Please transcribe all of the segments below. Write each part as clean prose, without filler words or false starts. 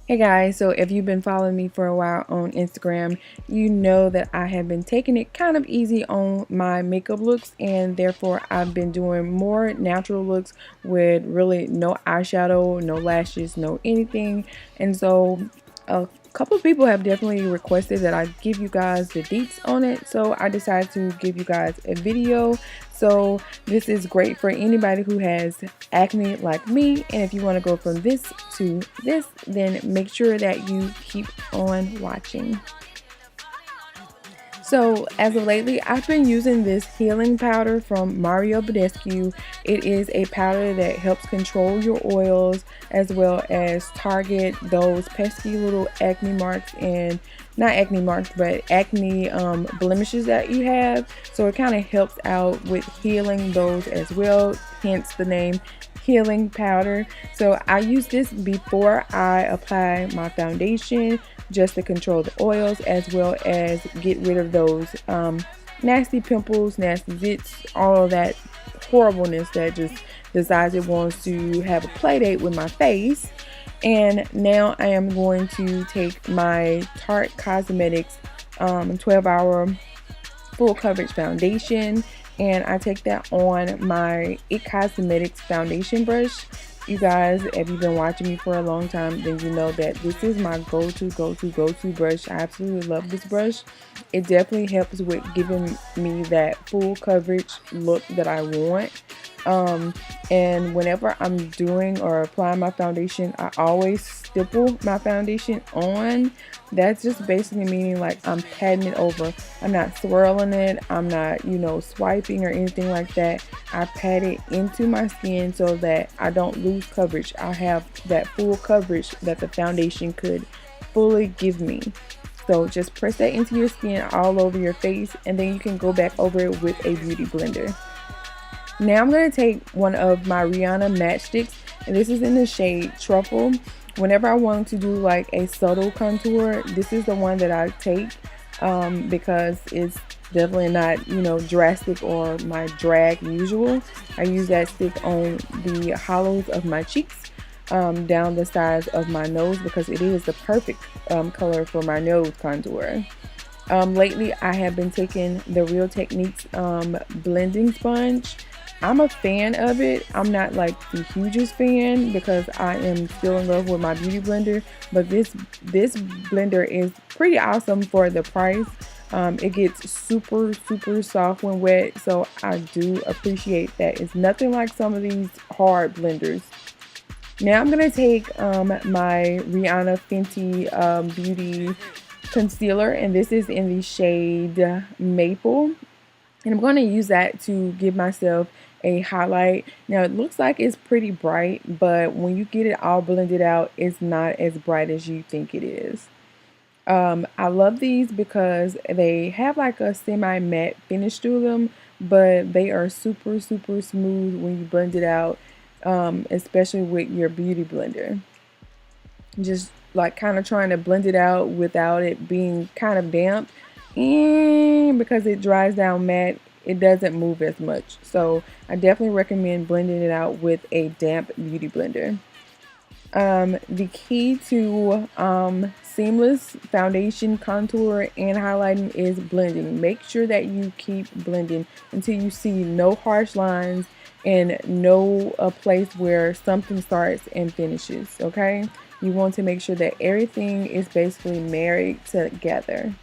Hey guys, so if you've been following me for a while on Instagram, you know that I have been taking it kind of easy on my makeup looks, and therefore I've been doing more natural looks with really no eyeshadow, no lashes, no anything. And so a couple of people have definitely requested that I give you guys the deets on it, so I decided to give you guys a video. So this is great for anybody who has acne like me, and if you want to go from this to this, then make sure that you keep on watching. So as of lately, I've been using this healing powder from Mario Badescu. It is a powder that helps control your oils as well as target those pesky little acne marks, and not acne marks, but acne blemishes that you have. So it kind of helps out with healing those as well, hence the name healing powder. So I use this before I apply my foundation, just to control the oils as well as get rid of those nasty pimples, nasty zits, all of that horribleness that just decides it wants to have a play date with my face. And now I am going to take my Tarte Cosmetics 12-hour full coverage foundation, and I take that on my IT Cosmetics foundation brush. You guys, if you've been watching me for a long time, then you know that this is my go-to brush. I absolutely love this brush. It definitely helps with giving me that full coverage look that I want. And whenever I'm doing or applying my foundation, I always stipple my foundation on. That's just basically meaning like I'm patting it over. I'm not swirling it. I'm not, swiping or anything like that. I pat it into my skin so that I don't lose coverage. I have that full coverage that the foundation could fully give me. So just press that into your skin all over your face, and then you can go back over it with a beauty blender. Now I'm going to take one of my Rihanna MatchStix, and this is in the shade Truffle. Whenever I want to do like a subtle contour, this is the one that I take because it's definitely not, drastic or my drag usual. I use that stick on the hollows of my cheeks, down the sides of my nose, because it is the perfect color for my nose contour. Lately I have been taking the Real Techniques blending sponge. I'm a fan of it. I'm not like the hugest fan because I am still in love with my beauty blender, but this blender is pretty awesome for the price. It gets super soft when wet, so I do appreciate that. It's nothing like some of these hard blenders. Now I'm gonna take my Rihanna Fenty beauty concealer, and this is in the shade Maple, and I'm going to use that to give myself a highlight. Now it looks like it's pretty bright, but when you get it all blended out, it's not as bright as you think it is. I love these because they have like a semi-matte finish to them, but they are super smooth when you blend it out, especially with your beauty blender. Just like kind of trying to blend it out without it being kind of damp, and because it dries down matte, it doesn't move as much. So I definitely recommend blending it out with a damp beauty blender. The key to seamless foundation contour and highlighting is blending. Make sure that you keep blending until you see no harsh lines and no place where something starts and finishes. Okay, you want to make sure that everything is basically married together.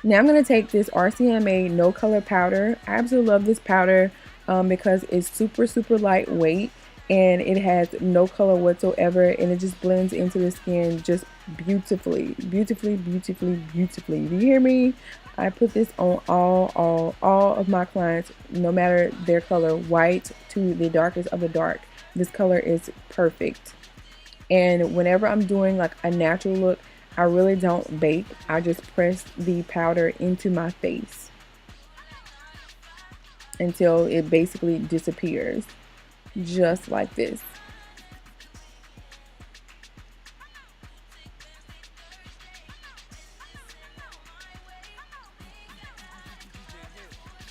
Now I'm going to take this RCMA no color powder. I absolutely love this powder because it's super lightweight and it has no color whatsoever, and it just blends into the skin just beautifully. Do you hear me? I put this on all of my clients, no matter their color, white to the darkest of the dark. This color is perfect. And whenever I'm doing like a natural look, I really don't bake. I just press the powder into my face until it basically disappears, just like this.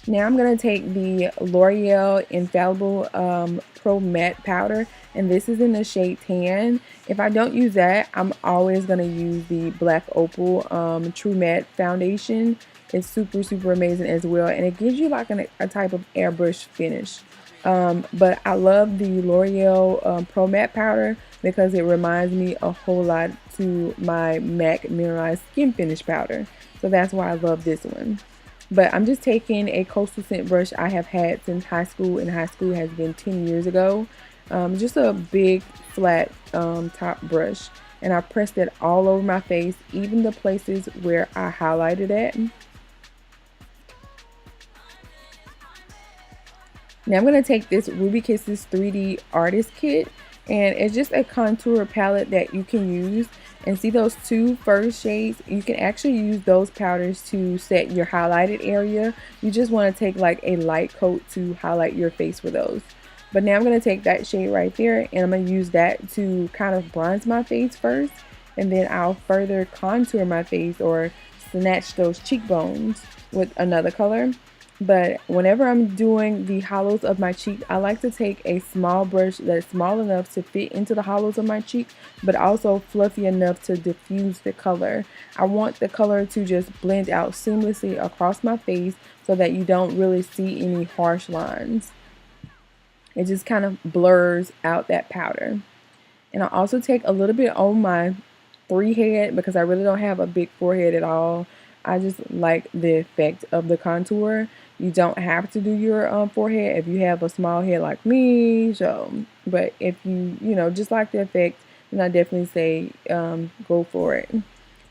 Now I'm going to take the L'Oreal Infallible Pro Matte Powder, and this is in the shade Tan. If I don't use that, I'm always going to use the Black Opal True Matte Foundation. It's super, super amazing as well, and it gives you like a type of airbrush finish. But I love the L'Oreal Pro Matte Powder because it reminds me a whole lot to my MAC Mineralized Skin Finish Powder. So that's why I love this one. But I'm just taking a coastal scent brush I have had since high school, and high school has been 10 years ago. Just a big flat top brush, and I pressed it all over my face, even the places where I highlighted at. Now I'm going to take this Ruby Kisses 3D Artist Kit, and it's just a contour palette that you can use. And see those two first shades? You can actually use those powders to set your highlighted area. You just want to take like a light coat to highlight your face with those. But now I'm going to take that shade right there, and I'm going to use that to kind of bronze my face first. And then I'll further contour my face or snatch those cheekbones with another color. But whenever I'm doing the hollows of my cheek, I like to take a small brush that's small enough to fit into the hollows of my cheek, but also fluffy enough to diffuse the color. I want the color to just blend out seamlessly across my face so that you don't really see any harsh lines. It just kind of blurs out that powder. And I also take a little bit on my forehead because I really don't have a big forehead at all. I just like the effect of the contour. You don't have to do your forehead if you have a small head like me. So, but if you just like the effect, then I definitely say go for it.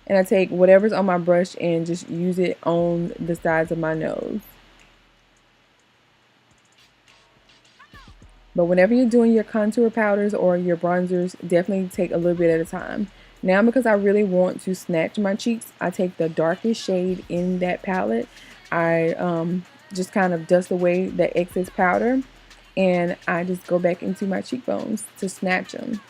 And I take whatever's on my brush and just use it on the sides of my nose. But whenever you're doing your contour powders or your bronzers, definitely take a little bit at a time. Now, because I really want to snatch my cheeks, I take the darkest shade in that palette. I just kind of dust away the excess powder, and I just go back into my cheekbones to snatch them.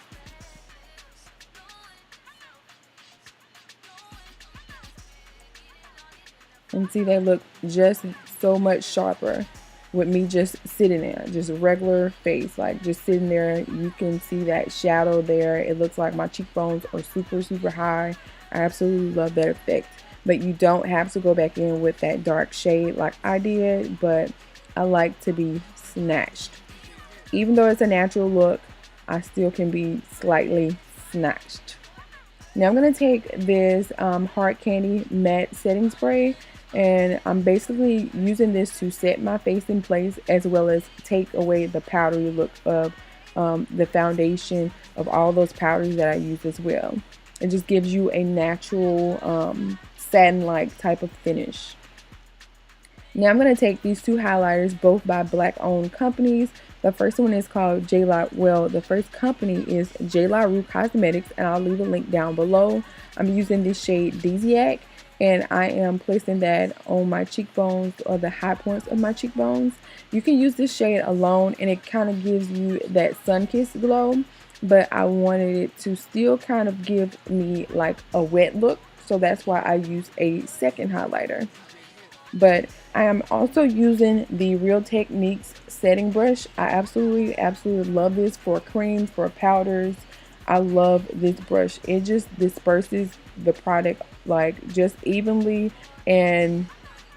And see, they look just so much sharper with me just sitting there, just regular face, like just sitting there. You can see that shadow there. It looks like my cheekbones are super, super high. I absolutely love that effect. But you don't have to go back in with that dark shade like I did, but I like to be snatched. Even though it's a natural look, I still can be slightly snatched. Now I'm going to take this Hard Candy Matte Setting Spray, and I'm basically using this to set my face in place as well as take away the powdery look of the foundation of all those powders that I use as well. It just gives you a natural satin-like type of finish. Now I'm going to take these two highlighters, both by Black-owned companies. The first one is called the first company is JlaRue Cosmetics, and I'll leave a link down below. I'm using this shade Disiac, and I am placing that on my cheekbones or the high points of my cheekbones. You can use this shade alone, and it kind of gives you that sun-kissed glow, but I wanted it to still kind of give me like a wet look, so that's why I use a second highlighter. But I am also using the Real Techniques setting brush. I absolutely love this for creams, for powders. I love this brush. It just disperses the product like just evenly, and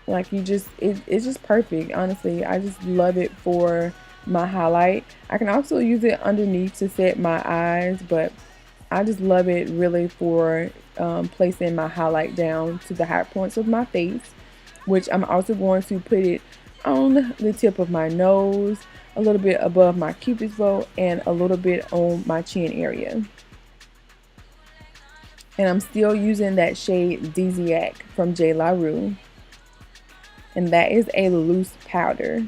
like it's just perfect. Honestly, I just love it for my highlight. I can also use it underneath to set my eyes, but I just love it really for placing my highlight down to the high points of my face, which I'm also going to put it on the tip of my nose, a little bit above my cupid's bow, and a little bit on my chin area. And I'm still using that shade Disiac from JlaRue, and that is a loose powder.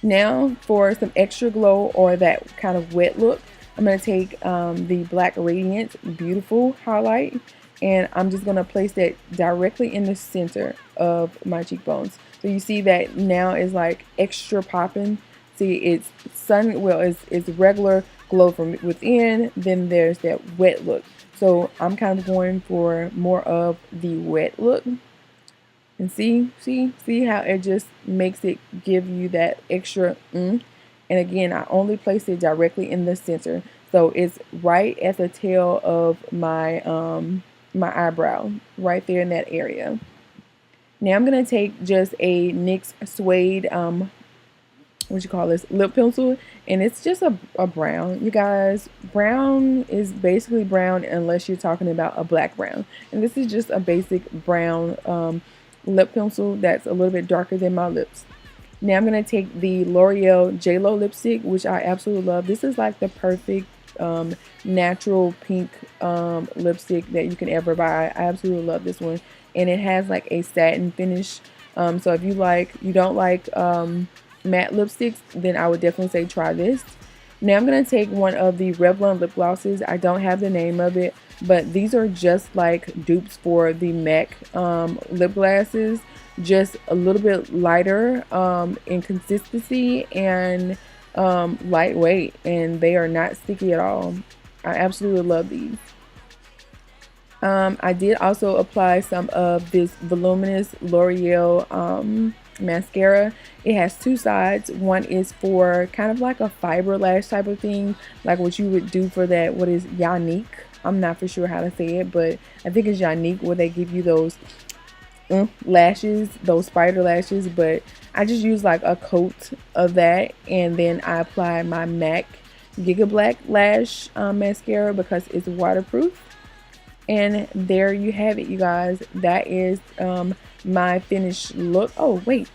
Now for some extra glow or that kind of wet look, I'm going to take the Black Radiance Beautiful highlight, and I'm just going to place that directly in the center of my cheekbones. So you see that now is like extra popping. See, it's it's regular glow from within, then there's that wet look. So I'm kind of going for more of the wet look. And see how it just makes it give you that extra And again, I only place it directly in the center. So it's right at the tail of my my eyebrow, right there in that area. Now I'm gonna take just a NYX suede what you call this, lip pencil, and it's just a brown. You guys, brown is basically brown unless you're talking about a black brown, and this is just a basic brown lip pencil that's a little bit darker than my lips. Now I'm gonna take the L'Oreal JLo lipstick, which I absolutely love. This is like the perfect natural pink lipstick that you can ever buy. I absolutely love this one, and it has like a satin finish. So if you don't like matte lipsticks, then I would definitely say try this. Now I'm going to take one of the Revlon lip glosses. I don't have the name of it, but these are just like dupes for the MAC lip glasses, just a little bit lighter in consistency and lightweight, and they are not sticky at all. I absolutely love these. I did also apply some of this voluminous L'Oreal mascara. It has two sides. One is for kind of like a fiber lash type of thing, like what you would do for that, what is Yanique? I'm not for sure how to say it, but I think it's Yanique, where they give you those lashes, those spider lashes. But I just use like a coat of that, and then I apply my MAC Giga Black Lash mascara because it's waterproof. And there you have it, you guys. That is my finished look. Oh, wait.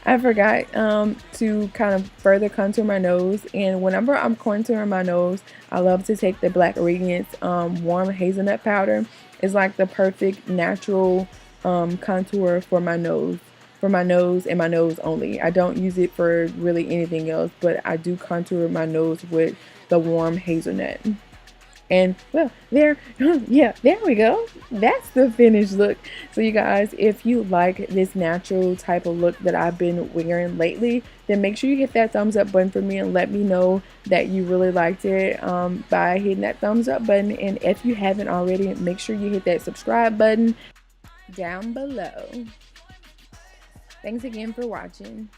I forgot to kind of further contour my nose. And whenever I'm contouring my nose, I love to take the Black Radiance warm hazelnut powder. It's like the perfect natural contour for my nose. For my nose and my nose only. I don't use it for really anything else, but I do contour my nose with the warm hazelnut. And well, there we go. That's the finished look. So you guys, if you like this natural type of look that I've been wearing lately, then make sure you hit that thumbs up button for me and let me know that you really liked it by hitting that thumbs up button. And if you haven't already, make sure you hit that subscribe button down below. Thanks again for watching.